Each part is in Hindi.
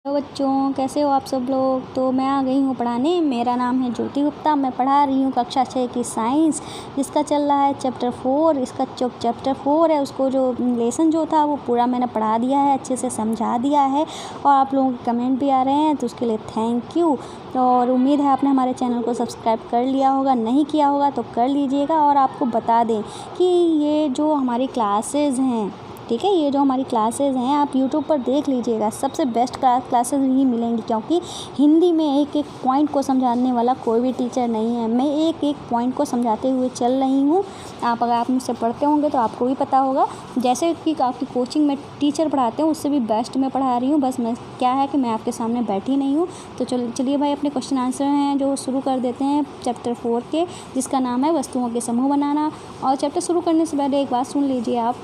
हेलो बच्चों, कैसे हो आप सब लोग। तो मैं आ गई हूँ पढ़ाने। मेरा नाम है ज्योति गुप्ता। मैं पढ़ा रही हूँ कक्षा 6 की साइंस, जिसका चल रहा है चैप्टर 4। इसका जो चैप्टर 4 है उसको जो लेसन जो था वो पूरा मैंने पढ़ा दिया है, अच्छे से समझा दिया है और आप लोगों के कमेंट भी आ रहे हैं तो उसके लिए थैंक यू। और उम्मीद है आपने हमारे चैनल को सब्सक्राइब कर लिया होगा, नहीं किया होगा तो कर लीजिएगा। और आपको बता दें कि ये जो हमारी क्लासेस हैं, ठीक है, ये जो हमारी क्लासेस हैं आप यूट्यूब पर देख लीजिएगा। सबसे बेस्ट क्लासेस ही मिलेंगी, क्योंकि हिंदी में एक एक पॉइंट को समझाने वाला कोई भी टीचर नहीं है। मैं एक एक पॉइंट को समझाते हुए चल रही हूँ। अगर आप मुझसे पढ़ते होंगे तो आपको भी पता होगा, जैसे कि आपकी कोचिंग में टीचर पढ़ाते हैं उससे भी बेस्ट मैं पढ़ा रही हूँ। बस मैं क्या है कि मैं आपके सामने बैठी नहीं हूँ। तो चलिए भाई, अपने क्वेश्चन आंसर हैं जो शुरू कर देते हैं चैप्टर 4 के, जिसका नाम है वस्तुओं के समूह बनाना। और चैप्टर शुरू करने से पहले एक बात सुन लीजिए आप।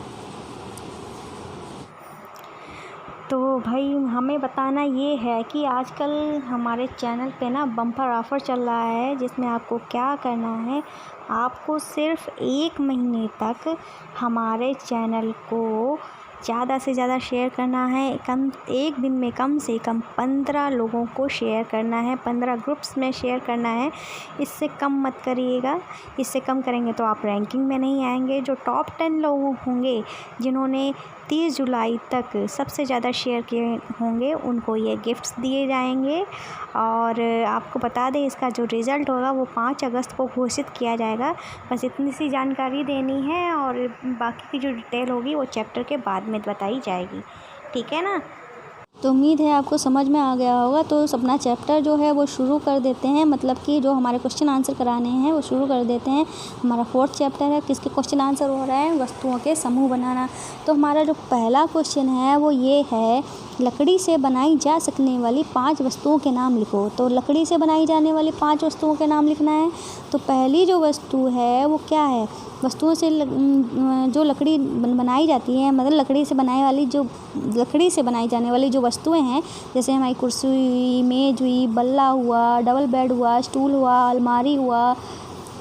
तो भाई हमें बताना ये है कि आजकल हमारे चैनल पे ना बम्पर ऑफ़र चल रहा है, जिसमें आपको क्या करना है, आपको सिर्फ 1 महीने तक हमारे चैनल को ज़्यादा से ज़्यादा शेयर करना है। एक दिन में कम से कम 15 लोगों को शेयर करना है, 15 ग्रुप्स में शेयर करना है। इससे कम मत करिएगा, इससे कम करेंगे तो आप रैंकिंग में नहीं आएंगे। जो टॉप 10 लोग होंगे जिन्होंने 30 जुलाई तक सबसे ज़्यादा शेयर किए होंगे उनको ये गिफ्ट्स दिए जाएंगे। और आपको बता दें, इसका जो रिज़ल्ट होगा वो 5 अगस्त को घोषित किया जाएगा। बस इतनी सी जानकारी देनी है और बाकी की जो डिटेल होगी वो चैप्टर के बाद में बताई जाएगी, ठीक है ना। तो उम्मीद है आपको समझ में आ गया होगा। तो अपना चैप्टर जो है वो शुरू कर देते हैं, मतलब कि जो हमारे क्वेश्चन आंसर कराने हैं वो शुरू कर देते हैं। हमारा 4th चैप्टर है, किसके क्वेश्चन आंसर हो रहा है, वस्तुओं के समूह बनाना। तो हमारा जो पहला क्वेश्चन है वो ये है, लकड़ी से बनाई जा सकने वाली 5 वस्तुओं के नाम लिखो। तो लकड़ी से बनाई जाने वाली 5 वस्तुओं के नाम लिखना है। तो पहली जो वस्तु है वो क्या है, वस्तुओं से जो लकड़ी बनाई जाती है, मतलब लकड़ी से बनाई जाने वाली जो वस्तुएं हैं, जैसे हमारी कुर्सी हुई, मेज हुई, बल्ला हुआ, डबल बेड हुआ, स्टूल हुआ, अलमारी हुआ,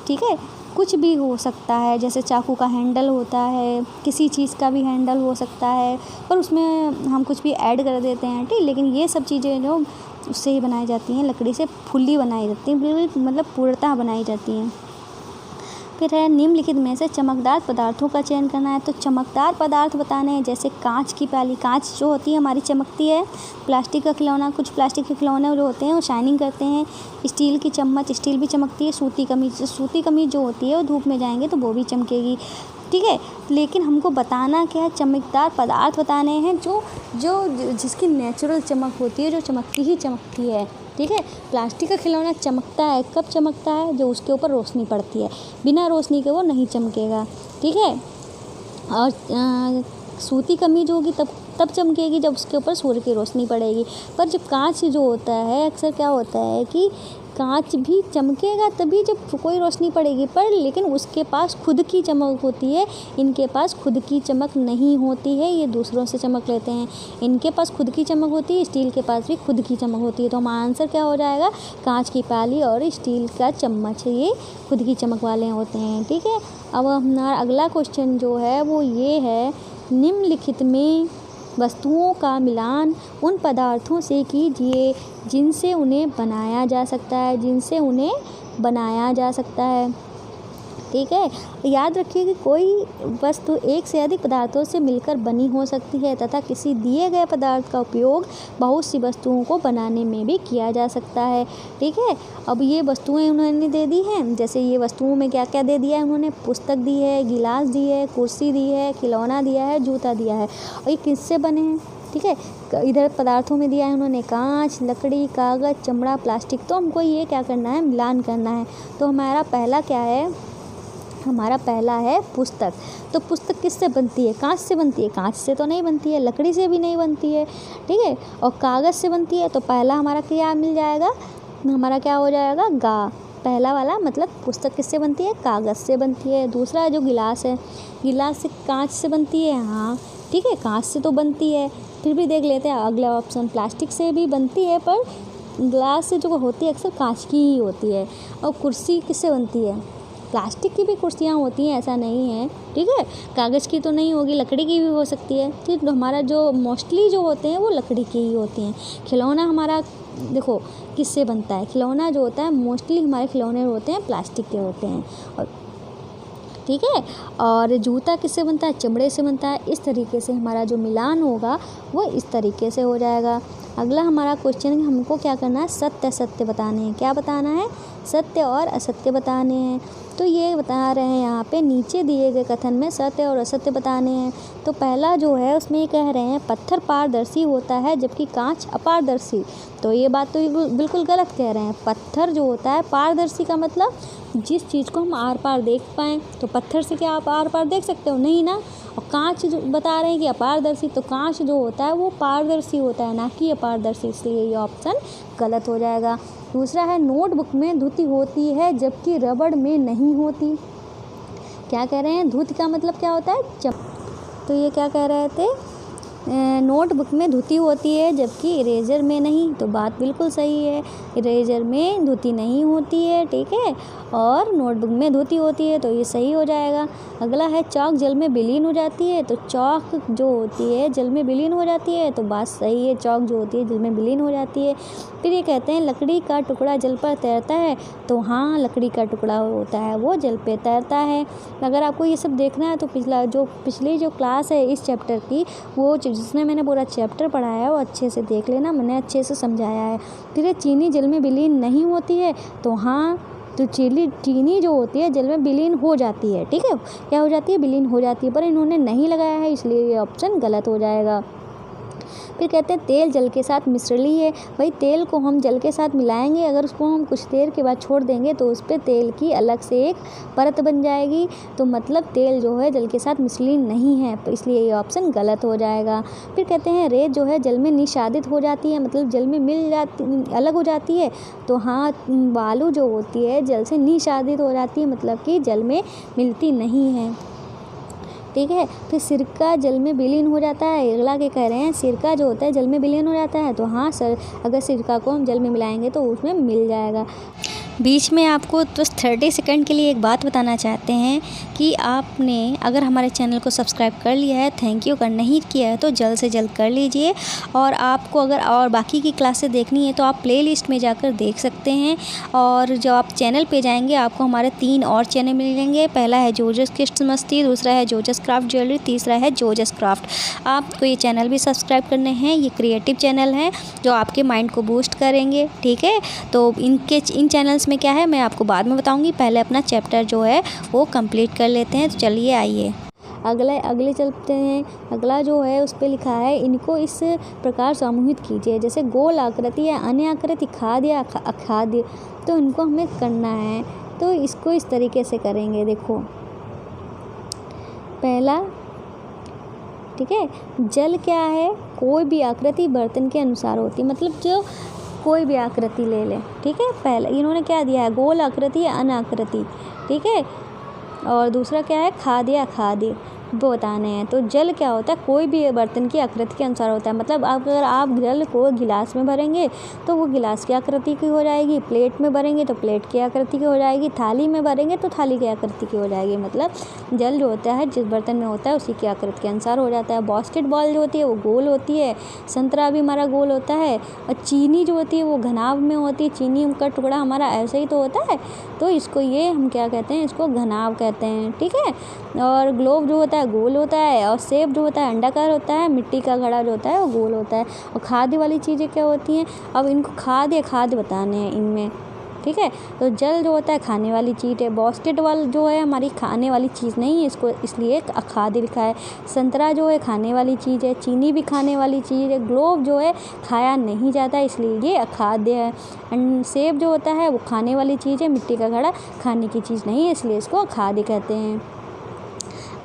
ठीक है, कुछ भी हो सकता है। जैसे चाकू का हैंडल होता है, किसी चीज़ का भी हैंडल हो सकता है, और उसमें हम कुछ भी ऐड कर देते हैं, ठीक। लेकिन ये सब चीज़ें जो उससे ही बनाई जाती हैं, लकड़ी से फुल्ली बनाई जाती हैं, बिल्कुल मतलब पूर्णतः बनाई जाती हैं। फिर है, निम्नलिखित में से चमकदार पदार्थों का चयन करना है। तो चमकदार पदार्थ बताने हैं, जैसे कांच की प्याली, कांच जो होती है हमारी चमकती है। प्लास्टिक का खिलौना, कुछ प्लास्टिक के खिलौने जो होते हैं वो शाइनिंग करते हैं। स्टील की चम्मच, स्टील भी चमकती है। सूती कमीज जो होती है वो धूप में जाएंगे तो वो भी चमकेगी, ठीक है। लेकिन हमको बताना क्या है, चमकदार पदार्थ बताने हैं जो जिसकी नेचुरल चमक होती है, जो चमकती ही चमकती है, ठीक है। प्लास्टिक का खिलौना चमकता है, कब चमकता है, जो उसके ऊपर रोशनी पड़ती है, बिना रोशनी के वो नहीं चमकेगा, ठीक है। और सूती कमीज होगी तब चमकेगी जब उसके ऊपर सूर्य की रोशनी पड़ेगी। पर जब कांच जो होता है, अक्सर क्या होता है कि कांच भी चमकेगा तभी जब कोई रोशनी पड़ेगी, पर लेकिन उसके पास खुद की चमक होती है, इनके पास खुद की चमक नहीं होती है, ये दूसरों से चमक लेते हैं। इनके पास खुद की चमक होती है, स्टील के पास भी खुद की चमक होती है। तो हमारा आंसर क्या हो जाएगा, कांच की प्याली और स्टील का चम्मच, ये खुद की चमक वाले होते हैं, ठीक है। अब हमारा अगला क्वेश्चन जो है वो ये है, निम्नलिखित में वस्तुओं का मिलान उन पदार्थों से कीजिए जिनसे उन्हें बनाया जा सकता है, ठीक है। याद रखिए कि कोई वस्तु एक से अधिक पदार्थों से मिलकर बनी हो सकती है तथा किसी दिए गए पदार्थ का उपयोग बहुत सी वस्तुओं को बनाने में भी किया जा सकता है, ठीक है। अब ये वस्तुएं उन्होंने दे दी हैं, जैसे ये वस्तुओं में क्या क्या दे दिया है उन्होंने, पुस्तक दी है, गिलास दी है, कुर्सी दी है, खिलौना दिया है, जूता दिया है। और ये किससे बने हैं, ठीक है। इधर पदार्थों में दिया है उन्होंने कांच, लकड़ी, कागज़, चमड़ा, प्लास्टिक। तो हमको ये क्या करना है, मिलान करना है। तो हमारा पहला क्या है, हमारा पहला है पुस्तक। तो पुस्तक किससे बनती है, कांच से बनती है, कांच से तो नहीं बनती है, लकड़ी से भी नहीं बनती है, ठीक है। और कागज़ से बनती है। तो पहला हमारा क्या मिल जाएगा, हमारा क्या हो जाएगा, गा, पहला वाला। मतलब पुस्तक किससे बनती है, कागज़ से बनती है। दूसरा जो गिलास है, गिलास से कांच से बनती है, हाँ ठीक है, कांच से तो बनती है। फिर भी देख लेते हैं अगला ऑप्शन, प्लास्टिक से भी बनती है, पर ग्लास से जो होती है अक्सर कांच की ही होती है। और कुर्सी किससे बनती है, प्लास्टिक की भी कुर्सियाँ होती हैं, ऐसा नहीं है, ठीक है। कागज़ की तो नहीं होगी, लकड़ी की भी हो सकती है। तो हमारा जो मोस्टली जो होते हैं वो लकड़ी की ही होती हैं। खिलौना हमारा देखो किससे बनता है, खिलौना जो होता है मोस्टली हमारे खिलौने होते हैं प्लास्टिक के होते हैं, और ठीक है। और जूता किससे बनता है, चमड़े से बनता है। इस तरीके से हमारा जो मिलान होगा वो इस तरीके से हो जाएगा। अगला हमारा क्वेश्चन है, हमको क्या करना है, सत्य असत्य बताने हैं। क्या बताना है, सत्य और असत्य बताने हैं। तो ये बता रहे हैं यहाँ पे नीचे दिए गए कथन में सत्य और असत्य बताने हैं। तो पहला जो है उसमें ये कह रहे हैं पत्थर पारदर्शी होता है जबकि कांच अपारदर्शी। तो ये बात तो बिल्कुल गलत कह रहे हैं। पत्थर जो होता है पारदर्शी का मतलब जिस चीज़ को हम आर पार देख पाएँ, तो पत्थर से क्या आप आर पार देख सकते हो, नहीं ना। और कांच जो बता रहे हैं कि अपारदर्शी, तो कांच जो होता है वो पारदर्शी होता है ना कि अपारदर्शी, इसलिए ये ऑप्शन गलत हो जाएगा। दूसरा है नोटबुक में धुती होती है जबकि रबड़ में नहीं होती। क्या कह रहे हैं, धुति का मतलब क्या होता है, तो ये क्या कह रहे थे, नोटबुक में धुती होती है जबकि इरेजर में नहीं। तो बात बिल्कुल सही है, इरेजर में धुती नहीं होती है, ठीक है, और नोटबुक में धुती होती है, तो ये सही हो जाएगा। अगला है चौक जल में विलीन हो जाती है। तो चौक जो होती है जल में विलीन हो जाती है, तो बात सही है, चौक जो होती है जल में विलीन हो जाती है। फिर ये कहते हैं लकड़ी का टुकड़ा जल पर तैरता है। तो हाँ, लकड़ी का टुकड़ा होता है वो जल पे तैरता है। अगर आपको ये सब देखना है तो पिछली जो क्लास है इस चैप्टर की, वो जिसने मैंने पूरा चैप्टर पढ़ाया है वो अच्छे से देख लेना, मैंने अच्छे से समझाया है। फिर ये चीनी जल में विलीन नहीं होती है। तो हाँ, तो चीनी जो होती है जल में विलीन हो जाती है, ठीक है, क्या हो जाती है, विलीन हो जाती है, पर इन्होंने नहीं लगाया है इसलिए ये ऑप्शन गलत हो जाएगा। फिर कहते हैं तेल जल के साथ मिश्रली है। भाई तेल को हम जल के साथ मिलाएंगे, अगर उसको हम कुछ देर के बाद छोड़ देंगे तो उस पर तेल की अलग से एक परत बन जाएगी। तो मतलब तेल जो है जल के साथ मिश्रली नहीं है, तो इसलिए ये ऑप्शन गलत हो जाएगा। फिर कहते हैं रेत जो है जल में निशादित हो जाती है, मतलब जल में मिल जाती, अलग हो जाती है। तो हाँ, बालू जो होती है जल से निशादित हो जाती है, मतलब कि जल में मिलती नहीं है, ठीक है। फिर सिरका जल में विलीन हो जाता है। अगला के कह रहे हैं सिरका जो होता है जल में विलीन हो जाता है। तो हाँ सर, अगर सिरका को हम जल में मिलाएंगे तो उसमें मिल जाएगा। बीच में आपको तो 30 सेकंड के लिए एक बात बताना चाहते हैं कि आपने अगर हमारे चैनल को सब्सक्राइब कर लिया है, थैंक यू, कर नहीं किया है तो जल्द से जल्द कर लीजिए। और आपको अगर और बाकी की क्लासेस देखनी है तो आप प्लेलिस्ट में जाकर देख सकते हैं। और जब आप चैनल पे जाएंगे आपको हमारे 3 और चैनल मिलेंगे। पहला है जोजस किड्स मस्ती, दूसरा है जोजस क्राफ्ट ज्वेलरी, तीसरा है जोजस क्राफ्ट। आपको ये चैनल भी सब्सक्राइब करने हैं। ये क्रिएटिव चैनल हैं जो आपके माइंड को बूस्ट करेंगे, ठीक है। तो इन चैनल्स में क्या है मैं आपको बाद में बताऊंगी, पहले अपना चैप्टर जो है वो कंप्लीट कर लेते हैं। तो चलिए आइए अगले चलते हैं। अगला जो है उस पर लिखा है इनको इस प्रकार समूहित कीजिए, जैसे गोल आकृति या अन्य आकृति, खाद्य या अखाद्य। तो इनको हमें करना है, तो इसको इस तरीके से करेंगे। देखो पहला, ठीक है, जल क्या है, कोई भी आकृति बर्तन के अनुसार होती है, मतलब जो कोई भी आकृति ले लें, ठीक है। पहले इन्होंने क्या दिया है, गोल आकृति या अनाकृति, ठीक है। और दूसरा क्या है, खाद्य या अखाद्य, वो बताने हैं। तो जल क्या होता है, कोई भी बर्तन की आकृति के अनुसार होता है, मतलब अगर आप जल को गिलास में भरेंगे तो वो गिलास की आकृति की हो जाएगी, प्लेट में भरेंगे तो प्लेट की आकृति की हो जाएगी, थाली में भरेंगे तो थाली की आकृति की हो जाएगी। मतलब जल जो होता है जिस बर्तन में होता है उसी की आकृति के अनुसार हो जाता है। बास्केटबॉल जो होती है वो गोल होती है, संतरा भी हमारा गोल होता है, और चीनी जो होती है वो घनाभ में होती है, चीनी का टुकड़ा हमारा ऐसे ही तो होता है, तो इसको ये हम क्या कहते हैं, इसको घनाभ कहते हैं, ठीक है। और ग्लोब जो होता है गोल होता है, और सेब जो होता है अंडाकार होता है, मिट्टी का घड़ा जो होता है वो गोल होता है। और खाद्य वाली चीज़ें क्या होती हैं, अब इनको खाद्य बताने हैं इनमें, ठीक है। तो जल जो होता है खाने वाली चीज़ है, बास्केटबॉल जो है हमारी खाने वाली चीज़ नहीं है, इसको इसलिए अखाद्य लिखा है। संतरा जो है खाने वाली चीज़ है, चीनी भी खाने वाली चीज़ है, ग्लोब जो है खाया नहीं जाता इसलिए ये अखाद्य है। सेब जो होता है वो खाने वाली चीज़ है, मिट्टी का घड़ा खाने की चीज़ नहीं है इसलिए इसको अखाद्य कहते हैं।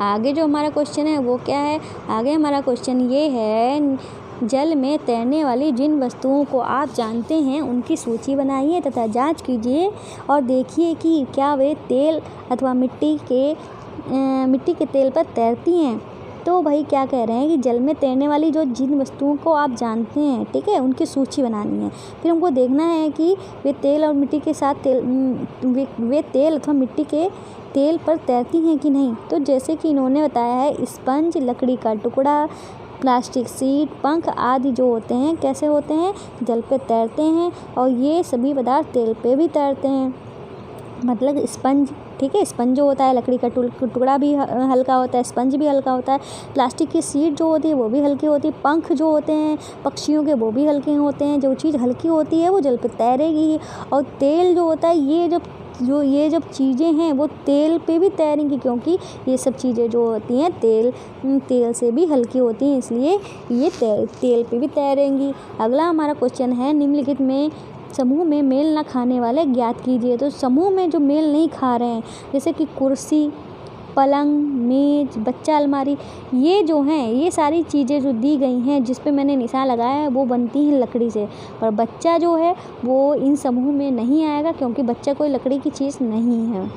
आगे जो हमारा क्वेश्चन है वो क्या है, आगे हमारा क्वेश्चन ये है, जल में तैरने वाली जिन वस्तुओं को आप जानते हैं उनकी सूची बनाइए तथा जांच कीजिए और देखिए कि क्या वे तेल अथवा मिट्टी के तेल पर तैरती हैं। तो भाई क्या कह रहे हैं कि जल में तैरने वाली जो जिन वस्तुओं को आप जानते हैं, ठीक है, उनकी सूची बनानी है। फिर हमको देखना है कि वे तेल और मिट्टी के साथ वे तेल अथवा मिट्टी के तेल पर तैरती हैं कि नहीं। तो जैसे कि इन्होंने बताया है, स्पंज, लकड़ी का टुकड़ा, प्लास्टिक शीट, पंख आदि जो होते हैं कैसे होते हैं, जल पे तैरते हैं, और ये सभी पदार्थ तेल पे भी तैरते हैं। मतलब स्पंज, ठीक है, स्पंज जो होता है, लकड़ी का टुकड़ा भी हल्का होता है, स्पंज भी हल्का होता है, प्लास्टिक की शीट जो होती है वो भी हल्की होती है, पंख जो होते हैं पक्षियों के वो भी हल्के होते हैं। जो चीज़ हल्की होती है वो जल पे तैरेगी, और तेल जो होता है, ये जब चीज़ें हैं वो तेल पे भी तैरेंगी, क्योंकि ये सब चीज़ें जो होती हैं तेल से भी हल्की होती हैं, इसलिए ये तेल पे भी तैरेंगी। अगला हमारा क्वेश्चन है, निम्नलिखित में समूह में मेल न खाने वाले ज्ञात कीजिए। तो समूह में जो मेल नहीं खा रहे हैं, जैसे कि कुर्सी, पलंग, मेज, बच्चा अलमारी, ये जो हैं, ये सारी चीज़ें जो दी गई हैं जिस पे मैंने निशान लगाया है वो बनती हैं लकड़ी से। पर बच्चा जो है वो इन समूह में नहीं आएगा, क्योंकि बच्चा कोई लकड़ी की चीज़ नहीं है।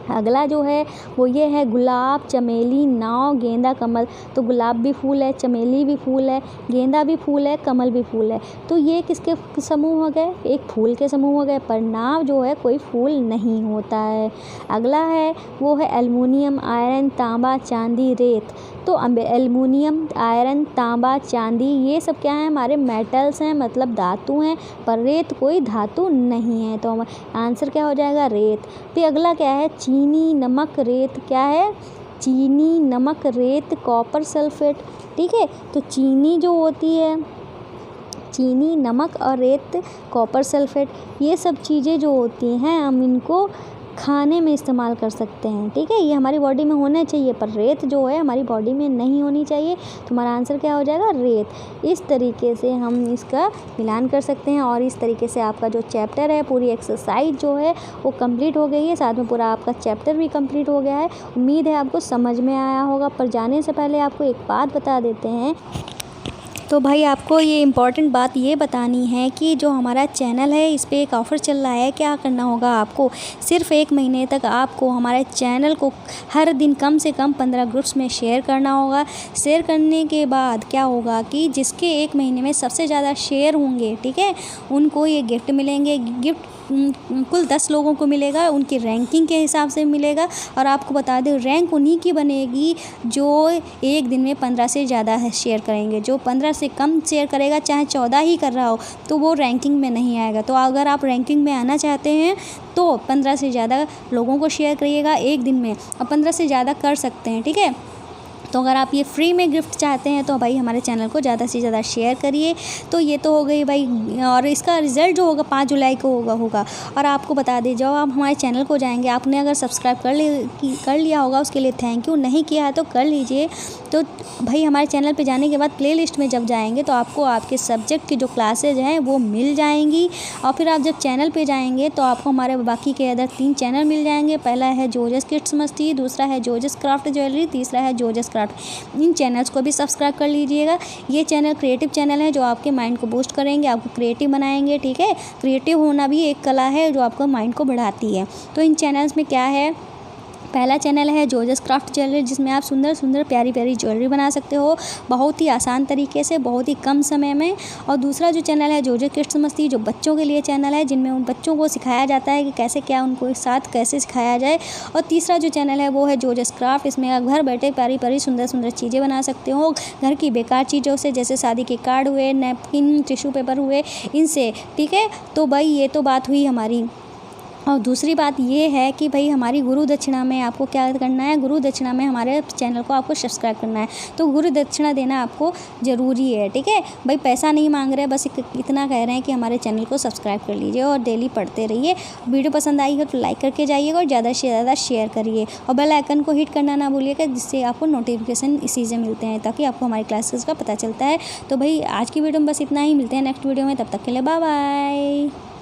अगला जो है वो ये है, गुलाब, चमेली, नाव, गेंदा, कमल। तो गुलाब भी फूल है, चमेली भी फूल है, गेंदा भी फूल है, कमल भी फूल है। तो ये किसके समूह हो गए, एक फूल के समूह हो गए। पर नाव जो है कोई फूल नहीं होता है। अगला है वो है एल्युमिनियम, आयरन, तांबा, चांदी, रेत। तो एल्युमिनियम, आयरन, तांबा, चांदी ये सब क्या है, हमारे मेटल्स हैं, मतलब धातु हैं। पर रेत कोई धातु नहीं है, तो आंसर क्या हो जाएगा, रेत। फिर अगला क्या है, चीनी, नमक, रेत। क्या है, चीनी, नमक, रेत, कॉपर सल्फेट। ठीक है, तो चीनी जो होती है, चीनी, नमक और रेत, कॉपर सल्फेट, ये सब चीज़ें जो होती हैं हम इनको खाने में इस्तेमाल कर सकते हैं। ठीक है, ये हमारी बॉडी में होना चाहिए, पर रेत जो है हमारी बॉडी में नहीं होनी चाहिए। तो हमारा आंसर क्या हो जाएगा, रेत। इस तरीके से हम इसका मिलान कर सकते हैं, और इस तरीके से आपका जो चैप्टर है, पूरी एक्सरसाइज जो है वो कंप्लीट हो गई है, साथ में पूरा आपका चैप्टर भी कंप्लीट हो गया है। उम्मीद है आपको समझ में आया होगा। पर जाने से पहले आपको एक बात बता देते हैं, तो भाई आपको ये इम्पॉर्टेंट बात ये बतानी है कि जो हमारा चैनल है इस पे एक ऑफ़र चल रहा है। क्या करना होगा आपको, सिर्फ 1 महीने तक आपको हमारे चैनल को हर दिन कम से कम 15 ग्रुप्स में शेयर करना होगा। शेयर करने के बाद क्या होगा कि जिसके 1 महीने में सबसे ज़्यादा शेयर होंगे, ठीक है, उनको ये गिफ्ट मिलेंगे। गिफ्ट कुल 10 लोगों को मिलेगा, उनकी रैंकिंग के हिसाब से मिलेगा। और आपको बता दें, रैंक उन्हीं की बनेगी जो एक दिन में 15 से ज़्यादा शेयर करेंगे। जो 15 से कम शेयर करेगा, चाहे 14 ही कर रहा हो, तो वो रैंकिंग में नहीं आएगा। तो अगर आप रैंकिंग में आना चाहते हैं तो 15 से ज़्यादा लोगों को शेयर करिएगा एक दिन में, और 15 से ज़्यादा कर सकते हैं। ठीक है, तो अगर आप ये फ्री में गिफ्ट चाहते हैं तो भाई हमारे चैनल को ज़्यादा से ज़्यादा शेयर करिए। तो ये तो हो गई भाई, और इसका रिज़ल्ट जो होगा 5 जुलाई को होगा। और आपको बता दें, जब आप हमारे चैनल को जाएंगे, आपने अगर सब्सक्राइब कर लिया होगा उसके लिए थैंक यू, नहीं किया है तो कर लीजिए। तो भाई हमारे चैनल पे जाने के बाद प्लेलिस्ट में जब जाएंगे तो आपको आपके सब्जेक्ट की जो क्लासेज हैं वो मिल जाएंगी। और फिर आप जब चैनल पे जाएंगे तो आपको हमारे बाकी के अदर 3 चैनल मिल जाएंगे। पहला है जोजस किड्स मस्ती, दूसरा है जोजस क्राफ्ट ज्वेलरी, तीसरा है जोजस क्राफ्ट। इन चैनल्स को भी सब्सक्राइब कर लीजिएगा। ये चैनल क्रिएटिव चैनल है जो आपके माइंड को बूस्ट करेंगे, आपको क्रिएटिव बनाएंगे। ठीक है, क्रिएटिव होना भी एक कला है जो आपको माइंड को बढ़ाती है। तो इन चैनल्स में क्या है, पहला चैनल है जोजस क्राफ्ट ज्वेलरी, जिसमें आप सुंदर सुंदर प्यारी प्यारी ज्वेलरी बना सकते हो बहुत ही आसान तरीके से, बहुत ही कम समय में। और दूसरा जो चैनल है जोजस किड्स मस्ती, जो बच्चों के लिए चैनल है, जिनमें उन बच्चों को सिखाया जाता है कि कैसे क्या उनको एक साथ कैसे सिखाया जाए। और तीसरा जो चैनल है वो है जोजस क्राफ्ट, इसमें आप घर बैठे प्यारी प्यारी सुंदर सुंदर चीज़ें बना सकते हो घर की बेकार चीज़ों से, जैसे शादी के कार्ड हुए, नैपकिन, टिश्यू पेपर हुए, इनसे। ठीक है, तो भाई ये तो बात हुई हमारी। और दूसरी बात ये है कि भाई हमारी गुरु दक्षिणा में आपको क्या करना है, गुरु दक्षिणा में हमारे चैनल को आपको सब्सक्राइब करना है। तो गुरु दक्षिणा देना आपको ज़रूरी है। ठीक है भाई, पैसा नहीं मांग रहे, बस इतना कह रहे हैं कि हमारे चैनल को सब्सक्राइब कर लीजिए और डेली पढ़ते रहिए। वीडियो पसंद आई हो तो लाइक करके जाइएगा और ज़्यादा से ज़्यादा शेयर करिए, और बेल आइकन को हिट करना ना भूलिएगा, जिससे आपको नोटिफिकेशन इसी से मिलते हैं, ताकि आपको हमारी क्लासेस का पता चलता है। तो भाई आज की वीडियो में बस इतना ही, मिलते हैं नेक्स्ट वीडियो में, तब तक के लिए बाय बाय।